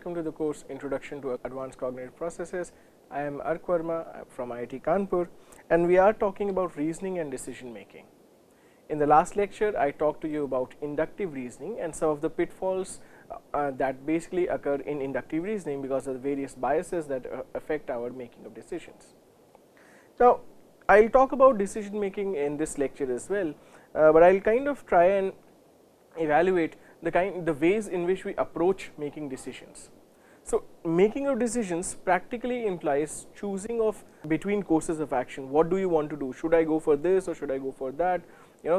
welcome to the course Introduction to Advanced Cognitive Processes. I am Ark Verma from IIT Kanpur, and we are talking about reasoning and decision making. In the last lecture, I talked to you about inductive reasoning and some of the pitfalls that basically occur in inductive reasoning because of the various biases that affect our making of decisions. Now, I will talk about decision making in this lecture as well, but I will kind of try and evaluate the ways in which we approach making decisions. So, making of decisions practically implies choosing of between courses of action. What do you want to do? Should I go for this or should I go for that?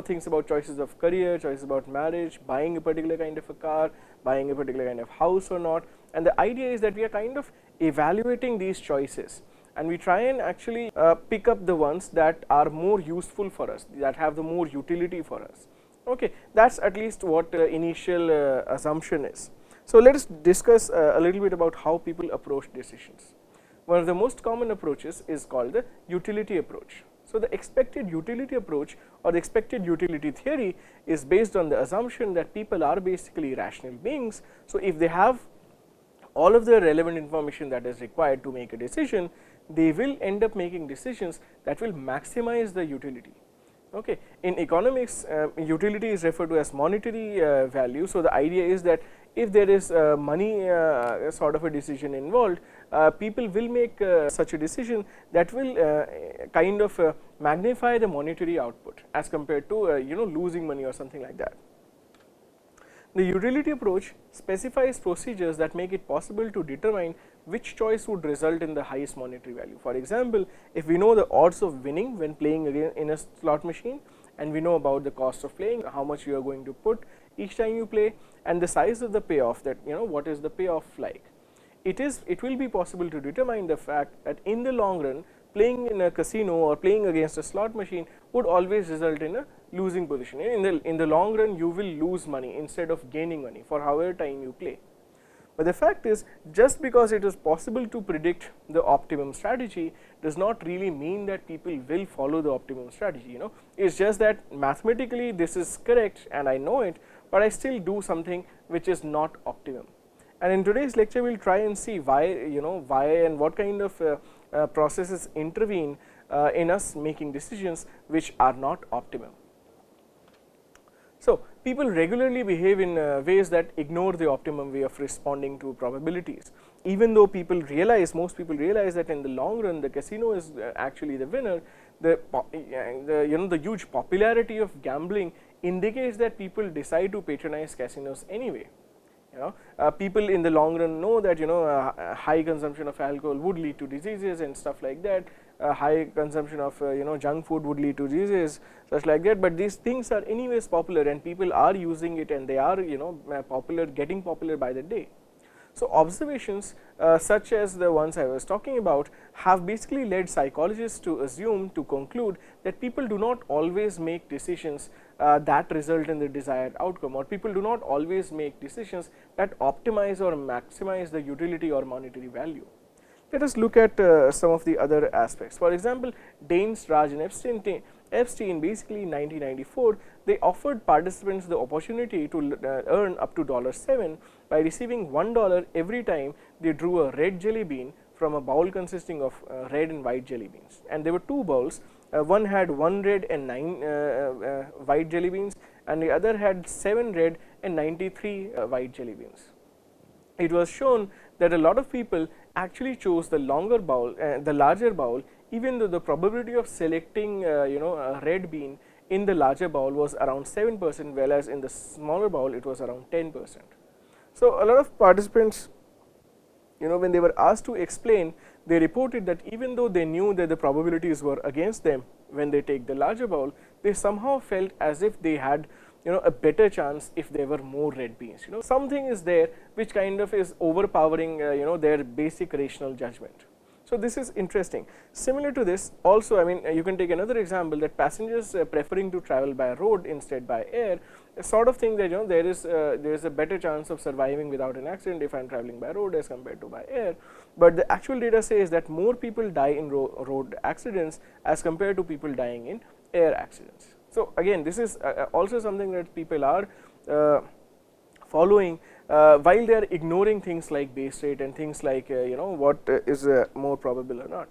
Things about choices of career, choices about marriage, buying a particular kind of a car, buying a particular kind of house or not. And the idea is that we are kind of evaluating these choices, and we try and actually pick up the ones that are more useful for us, that have the more utility for us. Okay, that is at least what initial assumption is. So, let us discuss a little bit about how people approach decisions. One of the most common approaches is called the utility approach. So, the expected utility approach or the expected utility theory is based on the assumption that people are basically rational beings. So, if they have all of the relevant information that is required to make a decision, they will end up making decisions that will maximize the utility. Okay. In economics, utility is referred to as monetary value. So, the idea is that if there is money sort of a decision involved, people will make such a decision that will kind of magnify the monetary output as compared to losing money or something like that. The utility approach specifies procedures that make it possible to determine which choice would result in the highest monetary value. For example, if we know the odds of winning when playing in a slot machine, and we know about the cost of playing, how much you are going to put each time you play, and the size of the payoff, that what is the payoff like, it will be possible to determine the fact that in the long run, playing in a casino or playing against a slot machine would always result in a losing position. In the long run, you will lose money instead of gaining money for however time you play. But the fact is, just because it is possible to predict the optimum strategy does not really mean that people will follow the optimum strategy. It is just that mathematically this is correct and I know it, but I still do something which is not optimum. And in today's lecture, we will try and see why and what kind of processes intervene in us making decisions which are not optimum. So, people regularly behave in ways that ignore the optimum way of responding to probabilities. Even though most people realize that in the long run the casino is actually the winner, the huge popularity of gambling indicates that people decide to patronize casinos anyway. People in the long run know that high consumption of alcohol would lead to diseases and stuff like that. High consumption of junk food would lead to diseases, such like that. But these things are anyways popular, and people are using it, and they are getting popular by the day. So, observations such as the ones I was talking about have basically led psychologists to conclude that people do not always make decisions that result in the desired outcome, or people do not always make decisions that optimize or maximize the utility or monetary value. Let us look at some of the other aspects. For example, Daines, Raj and Epstein basically in 1994, they offered participants the opportunity to earn up to $7 by receiving $1 every time they drew a red jelly bean from a bowl consisting of red and white jelly beans. And there were two bowls, one had 1 red and 9 white jelly beans, and the other had 7 red and 93 white jelly beans. It was shown that a lot of people actually chose the larger bowl, even though the probability of selecting a red bean in the larger bowl was around 7%, whereas in the smaller bowl it was around 10%. So, a lot of participants, when they were asked to explain, they reported that even though they knew that the probabilities were against them when they take the larger bowl, they somehow felt as if they had a better chance if there were more red beans. Something is there which kind of is overpowering their basic rational judgment. So, this is interesting. Similar to this also, you can take another example, that passengers preferring to travel by road instead by air, a sort of thing that there is a better chance of surviving without an accident if I am traveling by road as compared to by air. But the actual data says that more people die in road accidents as compared to people dying in air accidents. So, again this is also something that people are following while they are ignoring things like base rate and things like what is more probable or not.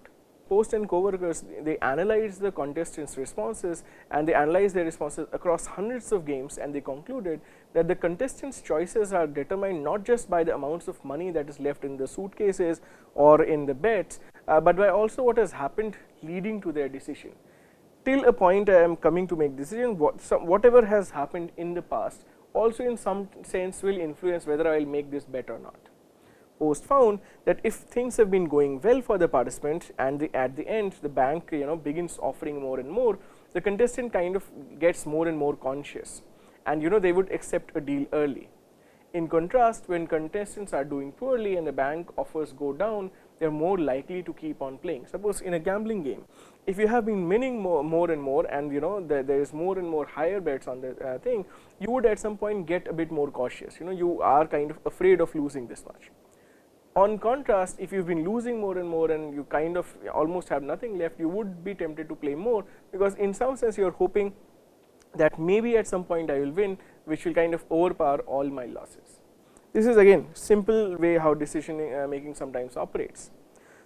Host and co-workers, they analyze the contestants' responses, and they analyze their responses across hundreds of games, and they concluded that the contestants' choices are determined not just by the amounts of money that is left in the suitcases or in the bets, but by also what has happened leading to their decision. Till a point I am coming to make decision, whatever has happened in the past also in some sense will influence whether I will make this bet or not. Host found that if things have been going well for the participant and at the end the bank begins offering more and more, the contestant kind of gets more and more conscious, and they would accept a deal early. In contrast, when contestants are doing poorly and the bank offers go down, they are more likely to keep on playing. Suppose in a gambling game, if you have been winning more and more, and there is more and more higher bets on the thing, you would at some point get a bit more cautious. You are kind of afraid of losing this much. On contrast, if you've been losing more and you kind of almost have nothing left, you would be tempted to play more, because in some sense you're hoping that maybe at some point I will win, which will kind of overpower all my losses. This is again simple way how decision making sometimes operates.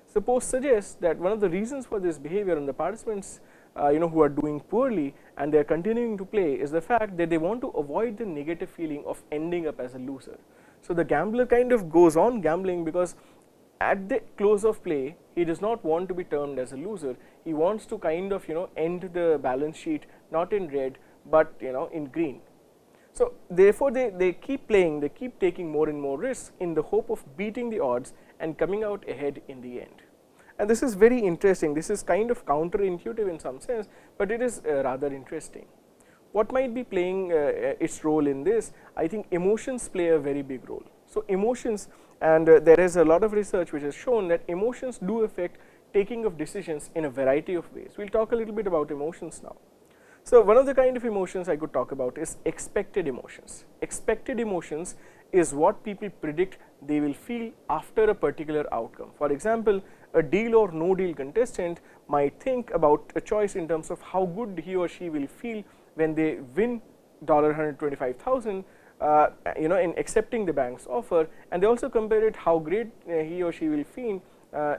Suppose suggests that one of the reasons for this behavior on the participants who are doing poorly and they are continuing to play is the fact that they want to avoid the negative feeling of ending up as a loser. So the gambler kind of goes on gambling because at the close of play he does not want to be termed as a loser. He wants to kind of end the balance sheet not in red but in green. So therefore they keep playing, they keep taking more and more risks in the hope of beating the odds and coming out ahead in the end. And this is very interesting. This is kind of counterintuitive in some sense, but it is rather interesting. What might be playing its role in this? I think emotions play a very big role. So emotions, and there is a lot of research which has shown that emotions do affect taking of decisions in a variety of ways. We'll talk a little bit about emotions now. So one of the kind of emotions I could talk about is expected emotions. Expected emotions is what people predict they will feel after a particular outcome. For example, a deal or no deal contestant might think about a choice in terms of how good he or she will feel when they win $125,000 in accepting the bank's offer, and they also compare it how great he or she will feel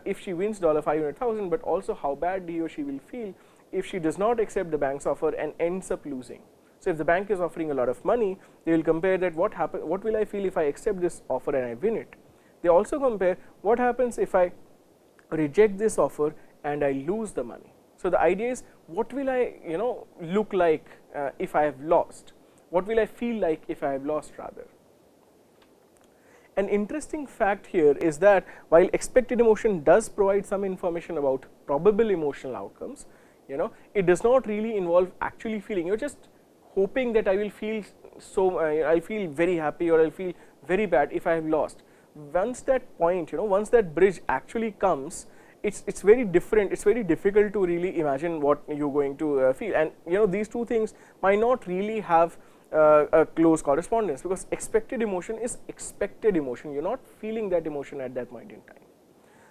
if she wins $500,000, but also how bad he or she will feel if she does not accept the bank's offer and ends up losing. So if the bank is offering a lot of money, they will compare that what will I feel if I accept this offer and I win it. They also compare what happens if I reject this offer and I lose the money. So the idea is, what will I look like if I have lost? What will I feel like if I have lost rather? An interesting fact here is that while expected emotion does provide some information about probable emotional outcomes, it does not really involve actually feeling. You're just hoping that I will feel I'll feel very happy or I'll feel very bad if I have lost. Once that point, once that bridge actually comes, it's very different. It's very difficult to really imagine what you're going to feel, and these two things might not really have a close correspondence, because expected emotion is expected emotion. You're not feeling that emotion at that point in time.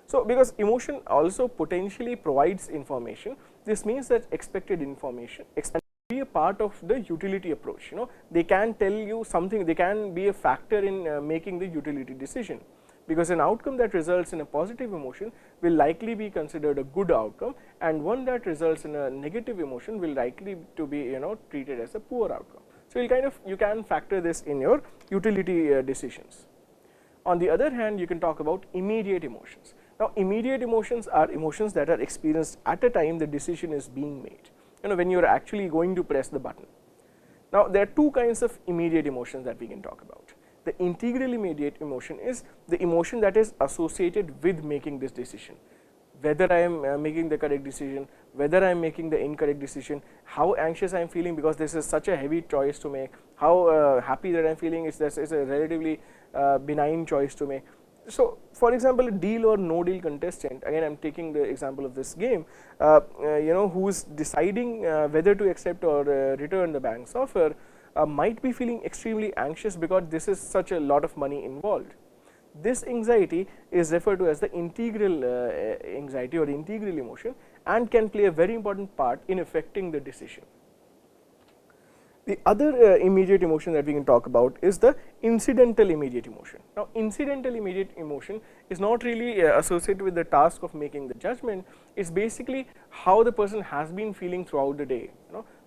So because emotion also potentially provides information, this means that expected information can be a part of the utility approach. They can tell you something, they can be a factor in making the utility decision, because an outcome that results in a positive emotion will likely be considered a good outcome, and one that results in a negative emotion will likely to be treated as a poor outcome. So you can factor this in your utility decisions. On the other hand, you can talk about immediate emotions. Now immediate emotions are emotions that are experienced at a time the decision is being made, when you are actually going to press the button. Now there are two kinds of immediate emotions that we can talk about. The integral immediate emotion is the emotion that is associated with making this decision, whether I am making the correct decision, whether I am making the incorrect decision, how anxious I am feeling because this is such a heavy choice to make, how happy that I am feeling is this is a relatively benign choice to make. So for example, a deal or no deal contestant, again I am taking the example of this game, who is deciding whether to accept or return the bank's offer, might be feeling extremely anxious because this is such a lot of money involved. This anxiety is referred to as the integral anxiety or integral emotion, and can play a very important part in affecting the decision. The other immediate emotion that we can talk about is the incidental immediate emotion. Now, incidental immediate emotion is not really associated with the task of making the judgment. It's basically how the person has been feeling throughout the day.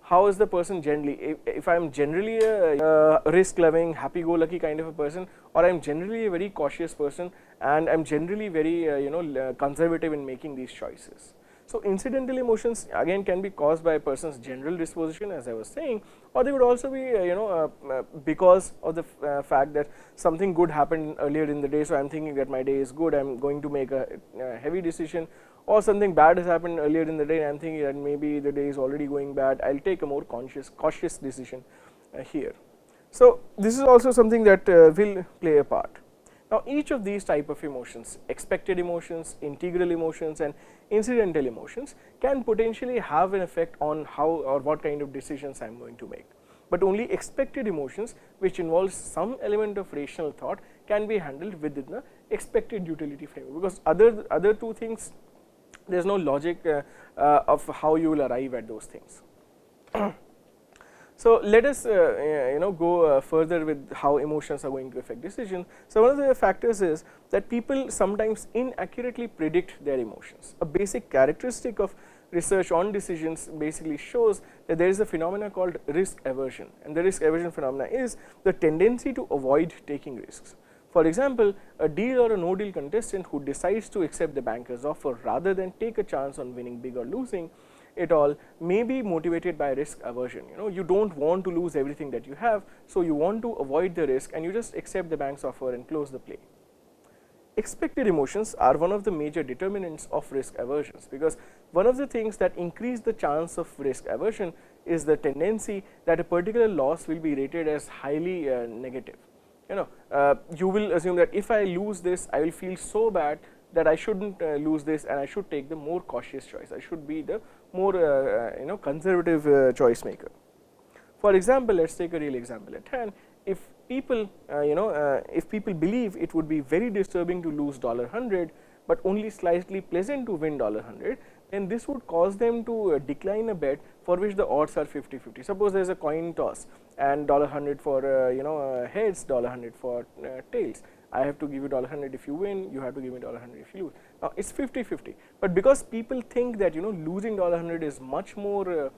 How is the person generally? If I am generally a risk-loving, happy-go-lucky kind of a person, or I am generally a very cautious person, and I am generally very conservative in making these choices. So, incidental emotions again can be caused by a person's general disposition, as I was saying, or they would also be because of the fact that something good happened earlier in the day. So, I am thinking that my day is good, I am going to make a heavy decision, or something bad has happened earlier in the day and I am thinking that maybe the day is already going bad, I will take a more cautious decision here. So, this is also something that will play a part. Now, each of these type of emotions, expected emotions, integral emotions and incidental emotions, can potentially have an effect on how or what kind of decisions I am going to make. But only expected emotions, which involves some element of rational thought, can be handled within the expected utility framework, because other two things, there is no logic of how you will arrive at those things. So, let us go further with how emotions are going to affect decisions. So, one of the factors is that people sometimes inaccurately predict their emotions. A basic characteristic of research on decisions basically shows that there is a phenomena called risk aversion, and the risk aversion phenomena is the tendency to avoid taking risks. For example, a deal or a no deal contestant who decides to accept the banker's offer rather than take a chance on winning big or losing it all may be motivated by risk aversion. You don't want to lose everything that you have, so you want to avoid the risk and you just accept the bank's offer and close the play. Expected emotions are one of the major determinants of risk aversions, because one of the things that increase the chance of risk aversion is the tendency that a particular loss will be rated as highly negative. You will assume that if I lose this, I will feel so bad that I shouldn't lose this, and I should take the more cautious choice. I should be the more conservative choice maker. For example, let's take a real example at hand. If people if people believe it would be very disturbing to lose $100, but only slightly pleasant to win $100, then this would cause them to decline a bet for which the odds are 50-50. Suppose there is a coin toss and $100 for heads, $100 for tails. I have to give you $100 if you win, you have to give me $100 if you lose. Now, it is 50-50, but because people think that losing $100 is much more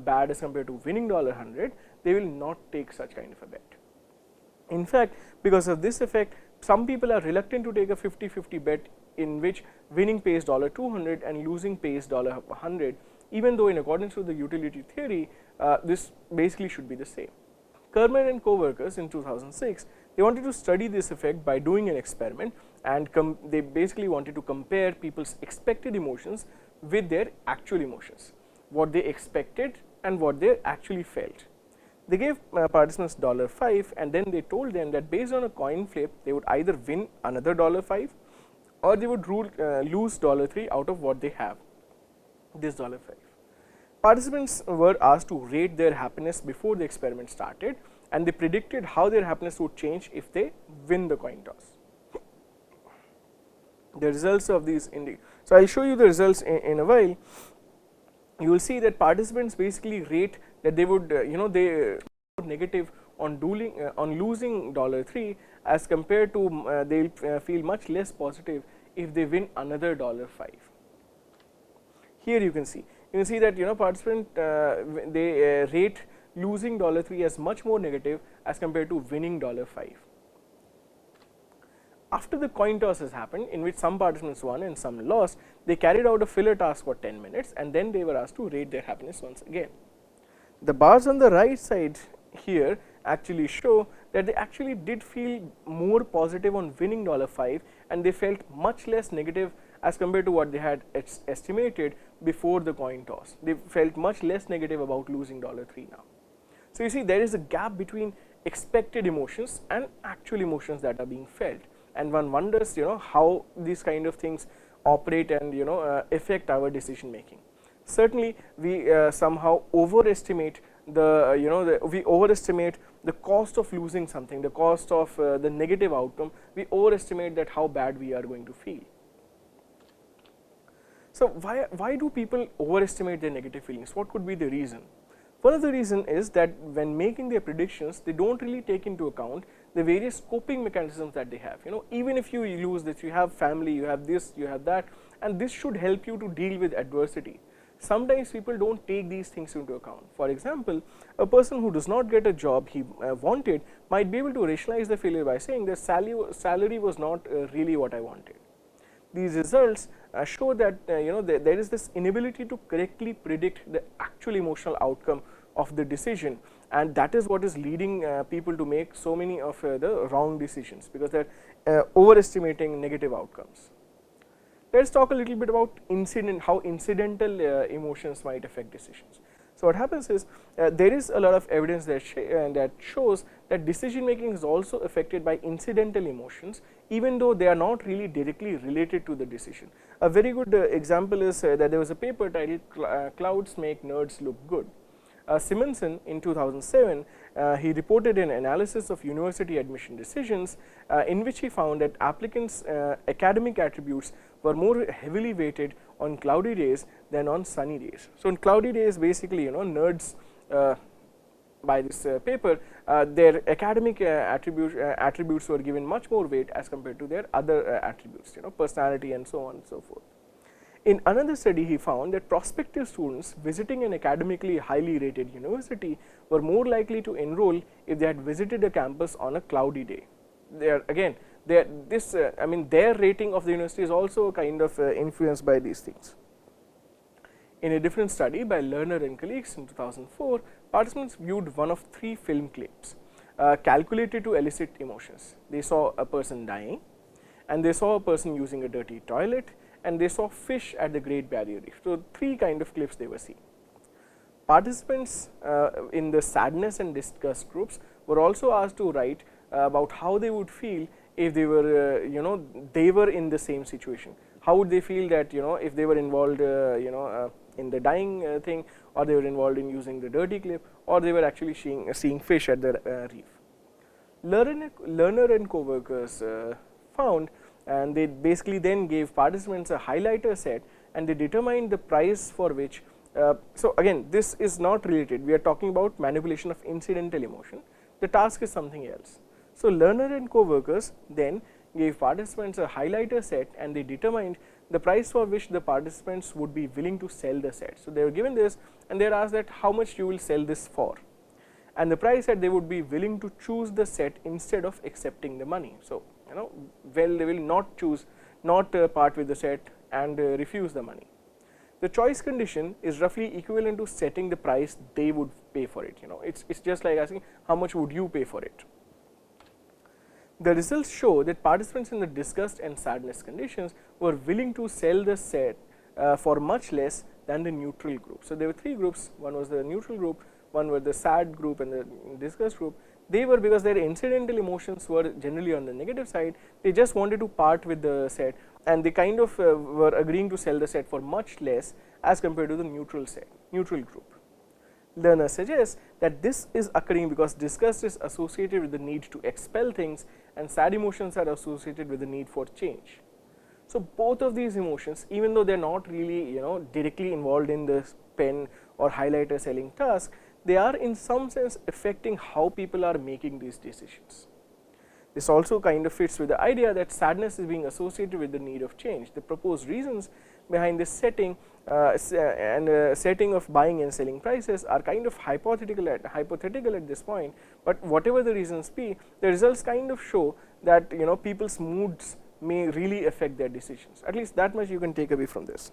bad as compared to winning $100, they will not take such kind of a bet. In fact, because of this effect, some people are reluctant to take a 50-50 bet in which winning pays $200 and losing pays $100, even though in accordance with the utility theory, this basically should be the same. Kermer and co-workers in 2006, they wanted to study this effect by doing an experiment, and they basically wanted to compare people's expected emotions with their actual emotions, what they expected and what they actually felt. They gave participants $5 and then they told them that based on a coin flip, they would either win another $5 or they would lose $3 out of what they have, this $5. Participants were asked to rate their happiness before the experiment started, and they predicted how their happiness would change if they win the coin toss. The results of these so I will show you the results in a while. You will see that participants basically rate that they would they negative on losing $3 as compared to they will feel much less positive if they win another $5. Here you can see that participant they rate losing $3 as much more negative as compared to winning $5. After the coin toss has happened, in which some participants won and some lost, they carried out a filler task for 10 minutes and then they were asked to rate their happiness once again. The bars on the right side here actually show that they actually did feel more positive on winning $5 and they felt much less negative as compared to what they had estimated before the coin toss. They felt much less negative about losing $3 now. So, you see there is a gap between expected emotions and actual emotions that are being felt, and one wonders how these kind of things operate and affect our decision making. Certainly, we somehow overestimate we overestimate the cost of losing something, the cost of the negative outcome. We overestimate that how bad we are going to feel. So, why do people overestimate their negative feelings? What could be the reason? One of the reasons is that when making their predictions, they don't really take into account the various coping mechanisms that they have. Even if you lose this, you have family, you have this, you have that, and this should help you to deal with adversity. Sometimes people don't take these things into account. For example, a person who does not get a job he wanted might be able to rationalize the failure by saying that salary was not really what I wanted. These results show that there is this inability to correctly predict the actual emotional outcome of the decision, and that is what is leading people to make so many of the wrong decisions, because they are overestimating negative outcomes. Let us talk a little bit about how incidental emotions might affect decisions. So, what happens is there is a lot of evidence that shows that decision making is also affected by incidental emotions, even though they are not really directly related to the decision. A very good example is that there was a paper titled Clouds Make Nerds Look Good. Simonson in 2007, he reported an analysis of university admission decisions in which he found that applicants' academic attributes were more heavily weighted on cloudy days than on sunny days. So, in cloudy days, basically nerds by this paper, their academic attributes were given much more weight as compared to their other attributes, personality and so on and so forth. In another study, he found that prospective students visiting an academically highly rated university were more likely to enroll if they had visited a campus on a cloudy day. Their rating of the university is also kind of influenced by these things. In a different study by Lerner and colleagues in 2004, participants viewed one of 3 film clips calculated to elicit emotions. They saw a person dying, and they saw a person using a dirty toilet, and they saw fish at the Great Barrier Reef. So, 3 kind of clips they were seeing. Participants in the sadness and disgust groups were also asked to write about how they would feel if they were they were in the same situation. How would they feel that if they were involved in the dying thing, or they were involved in using the dirty clip, or they were actually seeing fish at the reef. Lerner and co-workers found, and they basically then gave participants a highlighter set, and they determined the price for which. So, again, this is not related, we are talking about manipulation of incidental emotion. The task is something else. So, Lerner and co-workers then gave participants a highlighter set, and they determined the price for which the participants would be willing to sell the set. So, they were given this, and they are asked that how much you will sell this for, and the price that they would be willing to choose the set instead of accepting the money. So, they will not part with the set and refuse the money. The choice condition is roughly equivalent to setting the price they would pay for it. It's just like asking how much would you pay for it. The results show that participants in the disgust and sadness conditions were willing to sell the set for much less than the neutral group. So, there were 3 groups, one was the neutral group, one were the sad group and the disgust group. They were, because their incidental emotions were generally on the negative side, they just wanted to part with the set, and they kind of were agreeing to sell the set for much less as compared to the neutral group. Lerner suggests that this is occurring because disgust is associated with the need to expel things, and sad emotions are associated with the need for change. So, both of these emotions, even though they are not really directly involved in the pen or highlighter selling task, they are in some sense affecting how people are making these decisions. This also kind of fits with the idea that sadness is being associated with the need of change. The proposed reasons behind this setting setting of buying and selling prices are kind of hypothetical at this point, but whatever the reasons be, the results kind of show that people's moods may really affect their decisions. At least that much you can take away from this.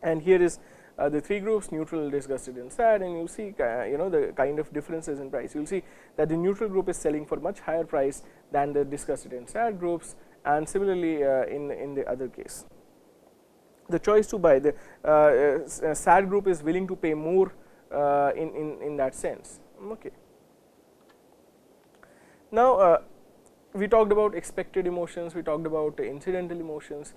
And here is the 3 groups: neutral, disgusted and sad, and you see the kind of differences in price. You will see that the neutral group is selling for much higher price than the disgusted and sad groups, and similarly in the other case. The choice to buy, the sad group is willing to pay more in that sense. Okay. Now, we talked about expected emotions, we talked about incidental emotions.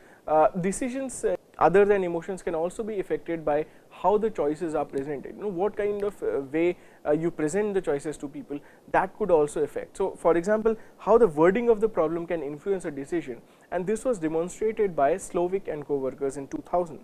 Decisions other than emotions can also be affected by how the choices are presented. What kind of way you present the choices to people, that could also affect. So, for example, how the wording of the problem can influence a decision, and this was demonstrated by Slovic and co-workers in 2000.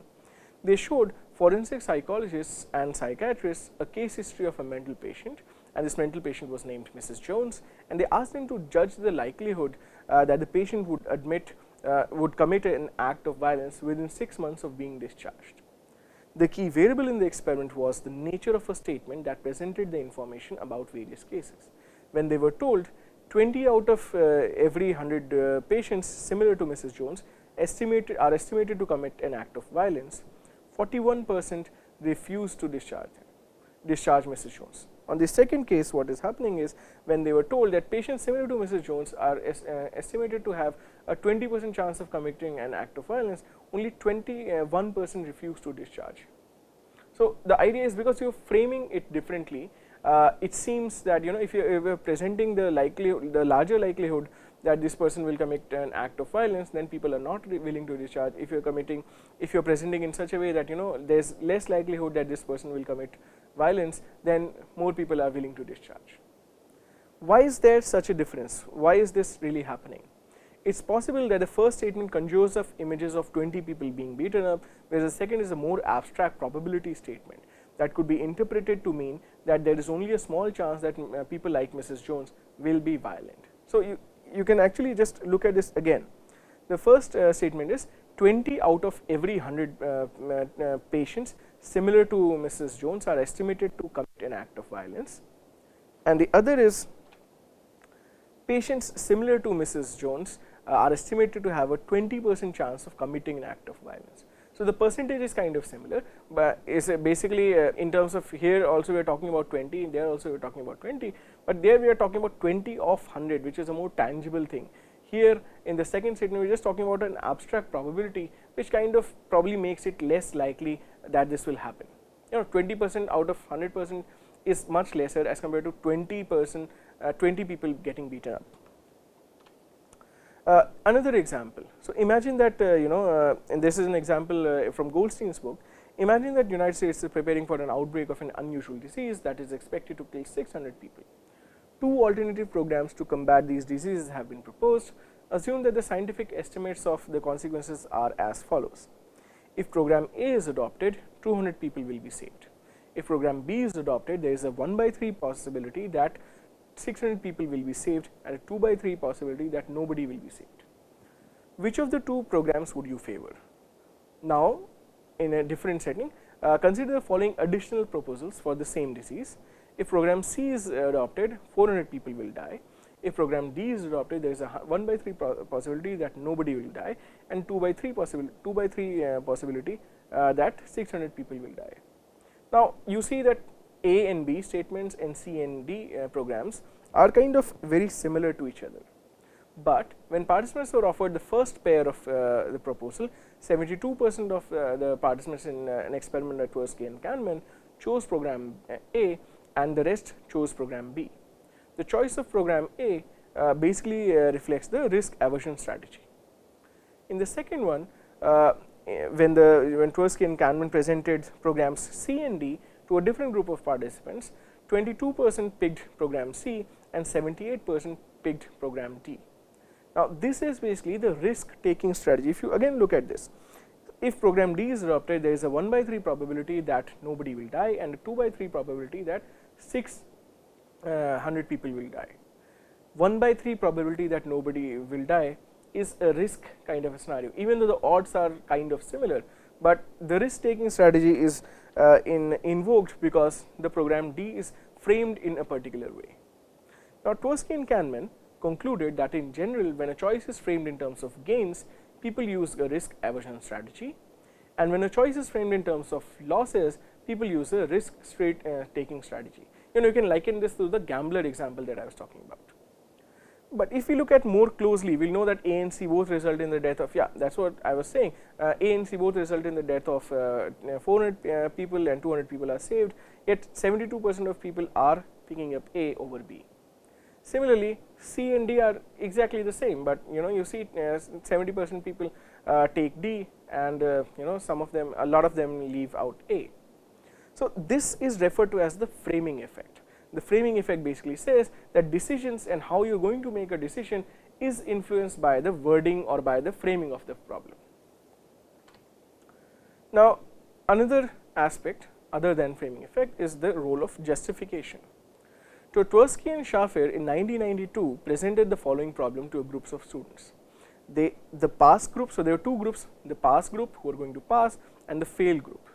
They showed forensic psychologists and psychiatrists a case history of a mental patient, and this mental patient was named Mrs. Jones, and they asked them to judge the likelihood that the patient would commit an act of violence within 6 months of being discharged. The key variable in the experiment was the nature of a statement that presented the information about various cases. When they were told 20 out of every 100 patients similar to Mrs. Jones are estimated to commit an act of violence, 41% refused to discharge Mrs. Jones. On the second case, what is happening is, when they were told that patients similar to Mrs. Jones are estimated to have a 20% chance of committing an act of violence, only 21% refused to discharge. So the idea is, because you are framing it differently, it seems that if you are presenting the larger likelihood that this person will commit an act of violence, then people are not willing to discharge. If you are presenting in such a way that there is less likelihood that this person will commit violence, then more people are willing to discharge. Why is there such a difference? Why is this really happening? It's possible that the first statement conjures of images of 20 people being beaten up, whereas the second is a more abstract probability statement that could be interpreted to mean that there is only a small chance that people like Mrs. Jones will be violent. So you can actually just look at this again. The first statement is 20 out of every 100 patients similar to Mrs. Jones are estimated to commit an act of violence, and the other is patients similar to Mrs. Jones are estimated to have a 20% chance of committing an act of violence. So the percentage is kind of similar, but is basically in terms of, here also we are talking about 20, there also we are talking about 20, but there we are talking about 20 of 100, which is a more tangible thing. Here in the second statement, we are just talking about an abstract probability, which kind of probably makes it less likely that this will happen. 20% out of 100% is much lesser as compared to 20 people getting beaten up. Another example. So imagine that and this is an example from Goldstein's book. Imagine that United States is preparing for an outbreak of an unusual disease that is expected to kill 600 people. Two alternative programs to combat these diseases have been proposed. Assume that the scientific estimates of the consequences are as follows. If program A is adopted, 200 people will be saved. If program B is adopted, there is a 1/3 possibility that 600 people will be saved and a 2/3 possibility that nobody will be saved. Which of the two programs would you favor? Now, in a different setting, consider the following additional proposals for the same disease. If program C is adopted, 400 people will die. If program D is adopted, there is a 1/3 possibility that nobody will die, and 2/3 possibility that 600 people will die. Now, you see that A and B statements and C and D programs are kind of very similar to each other. But when participants were offered the first pair of the proposal, 72% of the participants in an experiment at Tversky and Kahneman chose program A, and the rest chose program B. The choice of program A basically reflects the risk aversion strategy. In the second one, when Tversky and Kahneman presented programs C and D to a different group of participants, 22% picked program C and 78% picked program D. Now, this is basically the risk taking strategy. If you again look at this, if program D is adopted, there is a 1/3 probability that nobody will die and a 2/3 probability that 600 people will die. 1/3 probability that nobody will die is a risk kind of a scenario, even though the odds are kind of similar, but the risk taking strategy is invoked because the program D is framed in a particular way. Now, Tversky and Kahneman concluded that in general, when a choice is framed in terms of gains, people use a risk aversion strategy, and when a choice is framed in terms of losses, people use a risk taking strategy. You can liken this to the gambler example that I was talking about. But if we look at more closely, we'll know that A and C both result in the death of, that's what I was saying, A and C both result in the death of 400 people and 200 people are saved, yet 72% of people are picking up A over B. Similarly, C and D are exactly the same, but you see 70% people take D, and a lot of them leave out A. So this is referred to as the framing effect. The framing effect basically says that decisions and how you are going to make a decision is influenced by the wording or by the framing of the problem. Now, another aspect other than framing effect is the role of justification. So, Tversky and Schaffer in 1992 presented the following problem to a group of students. The pass group, so there were two groups, the pass group who are going to pass and the fail group.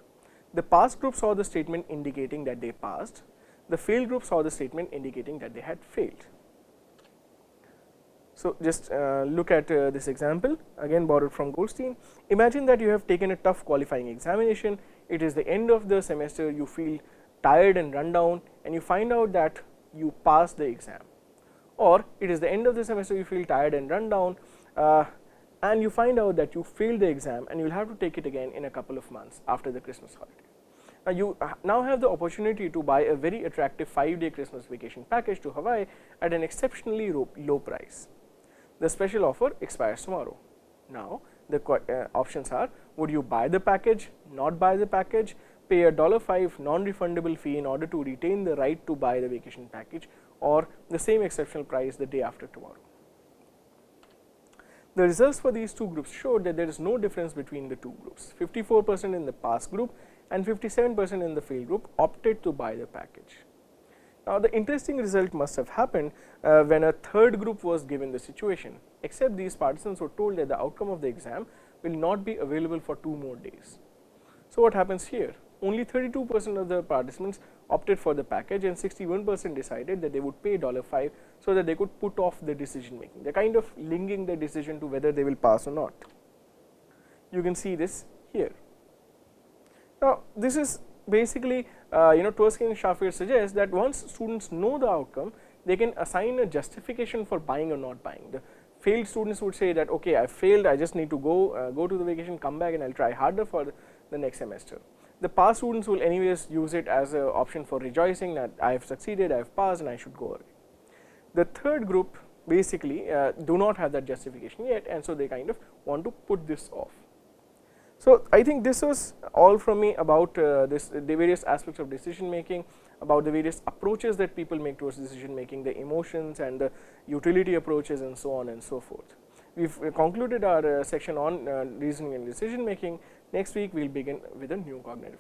The pass group saw the statement indicating that they passed, the fail group saw the statement indicating that they had failed. So, just look at this example, again borrowed from Goldstein. Imagine that you have taken a tough qualifying examination, it is the end of the semester, you feel tired and run down, and you find out that you passed the exam, or it is the end of the semester, you feel tired and run down, and you find out that you failed the exam and you will have to take it again in a couple of months after the Christmas holiday. Now, you now have the opportunity to buy a very attractive 5-day Christmas vacation package to Hawaii at an exceptionally low price. The special offer expires tomorrow. Now, the options are: would you buy the package, not buy the package, pay a $5 non-refundable fee in order to retain the right to buy the vacation package, or the same exceptional price the day after tomorrow. The results for these two groups showed that there is no difference between the two groups. 54% in the pass group and 57% in the fail group opted to buy the package. Now, the interesting result must have happened when a third group was given the situation, except these participants were told that the outcome of the exam will not be available for 2 more days. So, what happens here? Only 32% of the participants opted for the package and 61% decided that they would pay $5 so that they could put off the decision making. They are kind of linking the decision to whether they will pass or not. You can see this here. Now, this is basically Tversky and Schaffer suggests that once students know the outcome, they can assign a justification for buying or not buying. The failed students would say that, okay, I failed, I just need to go to the vacation, come back and I will try harder for the next semester. The pass students will anyways use it as an option for rejoicing that I have succeeded, I have passed and I should go away. The third group basically do not have that justification yet, and so they kind of want to put this off. So, I think this was all from me about the various aspects of decision making, about the various approaches that people make towards decision making, the emotions and the utility approaches and so on and so forth. We have concluded our section on reasoning and decision making. Next week we will begin with a new cognitive